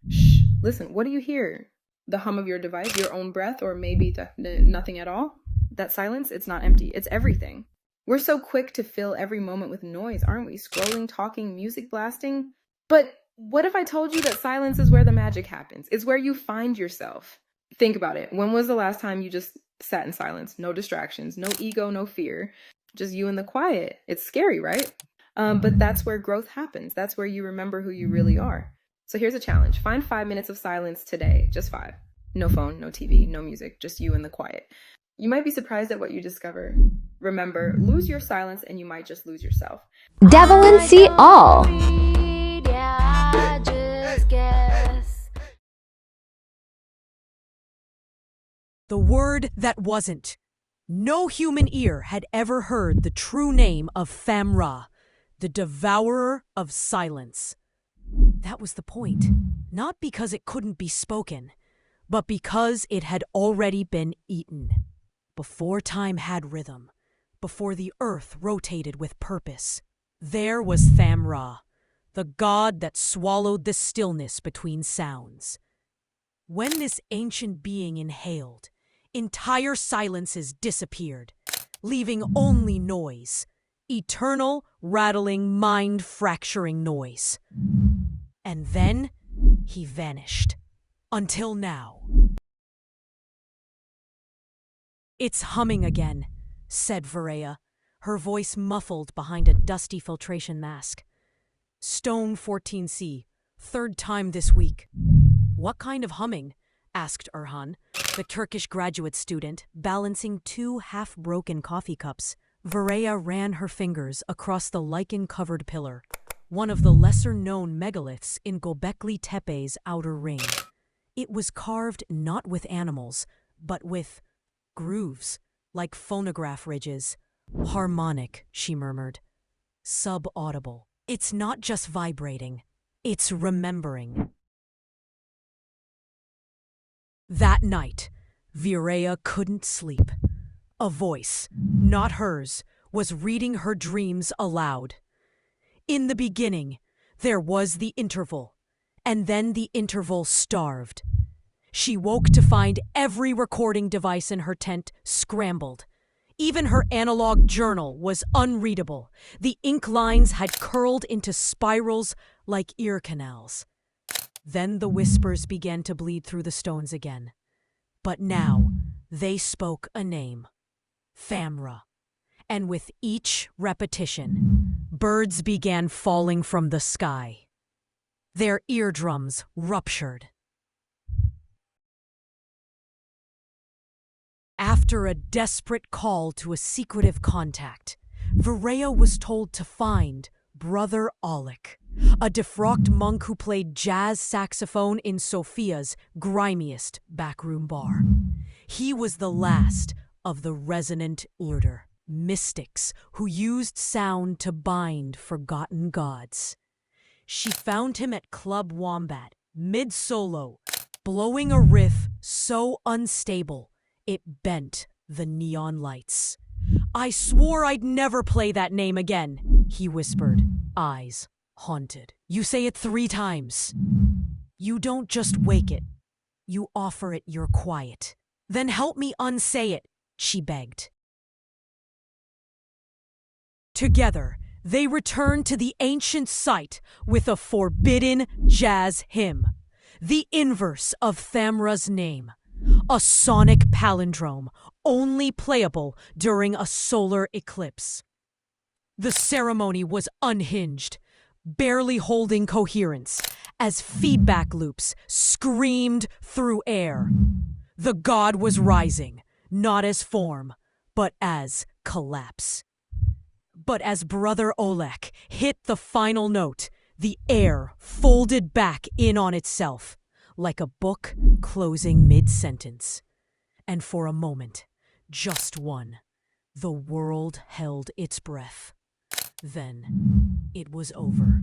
Shh, listen, what do you hear? The hum of your device, your own breath, or maybe nothing at all? That silence, it's not empty, it's everything. We're so quick to fill every moment with noise, aren't we? Scrolling, talking, music blasting. But what if I told you that silence is where the magic happens? It's where you find yourself. Think about it. When was the last time you just sat in silence? No distractions, no ego, no fear, just you and the quiet. It's scary, right? But that's where growth happens. That's where you remember who you really are. So here's a challenge. Find 5 minutes of silence today, just five. No phone, no TV, no music, just you and the quiet. You might be surprised at what you discover. Remember, lose your silence and you might just lose yourself. Devil and see all. Yeah, just guess. The word that wasn't. No human ear had ever heard the true name of Thamra, the devourer of silence. That was the point. Not because it couldn't be spoken, but because it had already been eaten. Before time had rhythm, before the earth rotated with purpose, there was Thamra, the god that swallowed the stillness between sounds. When this ancient being inhaled, entire silences disappeared, leaving only noise, eternal, rattling, mind-fracturing noise. And then he vanished. Until now. "It's humming again," said Vireya, her voice muffled behind a dusty filtration mask. "Stone 14C, third time this week." "What kind of humming?" asked Erhan, the Turkish graduate student, balancing two half-broken coffee cups. Vireya ran her fingers across the lichen-covered pillar, one of the lesser-known megaliths in Göbekli Tepe's outer ring. It was carved not with animals, but with grooves, like phonograph ridges. "Harmonic," she murmured. "Sub-audible. It's not just vibrating, it's remembering." That night, Vireya couldn't sleep. A voice, not hers, was reading her dreams aloud. In the beginning, there was the interval, and then the interval starved. She woke to find every recording device in her tent scrambled. Even her analog journal was unreadable. The ink lines had curled into spirals like ear canals. Then the whispers began to bleed through the stones again. But now, they spoke a name. Thamra. And with each repetition, birds began falling from the sky. Their eardrums ruptured. After a desperate call to a secretive contact, Vireya was told to find Brother Oleg, a defrocked monk who played jazz saxophone in Sofia's grimiest backroom bar. He was the last of the resonant order, mystics who used sound to bind forgotten gods. She found him at Club Wombat, mid-solo, blowing a riff so unstable it bent the neon lights. "I swore I'd never play that name again," he whispered, eyes haunted. "You say it 3 times. You don't just wake it. You offer it your quiet. Then help me unsay it," she begged. Together, they returned to the ancient site with a forbidden jazz hymn, the inverse of Thamra's name. A sonic palindrome, only playable during a solar eclipse. The ceremony was unhinged, barely holding coherence, as feedback loops screamed through air. The god was rising, not as form, but as collapse. But as Brother Oleg hit the final note, the air folded back in on itself, like a book closing mid-sentence. And for a moment, just one, the world held its breath. Then it was over.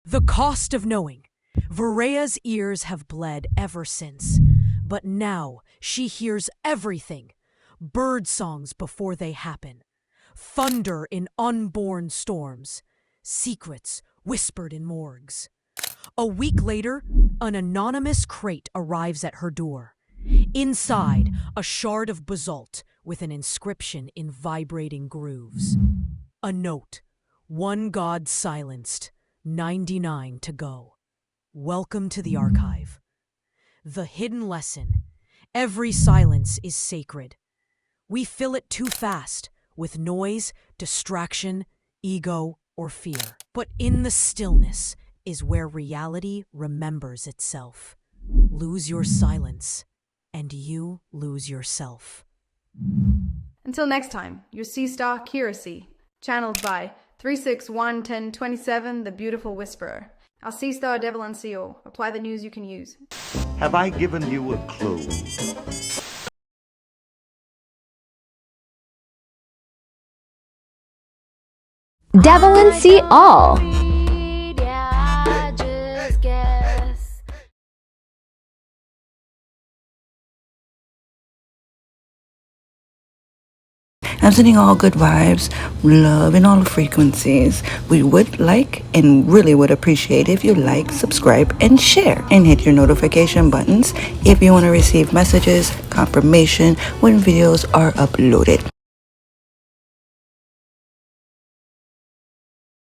The cost of knowing. Vireya's ears have bled ever since, but now she hears everything. Bird songs before they happen, thunder in unborn storms, secrets whispered in morgues. A week later, an anonymous crate arrives at her door. Inside, a shard of basalt with an inscription in vibrating grooves. A note: 1 god silenced, 99 to go. Welcome to the archive. The hidden lesson: every silence is sacred. We fill it too fast with noise, distraction, ego, or fear. But in the stillness is where reality remembers itself. Lose your silence, and you lose yourself. Until next time, your Sea Star Curacy, channeled by 3611027, the Beautiful Whisperer. Our Sea Star Devil and CO. Apply the news you can use. Have I given you a clue? Devil and See All. Yeah, just guess. I'm sending all good vibes, love, and all the frequencies. We would like and really would appreciate if you like, subscribe, and share. And hit your notification buttons if you want to receive messages, confirmation when videos are uploaded.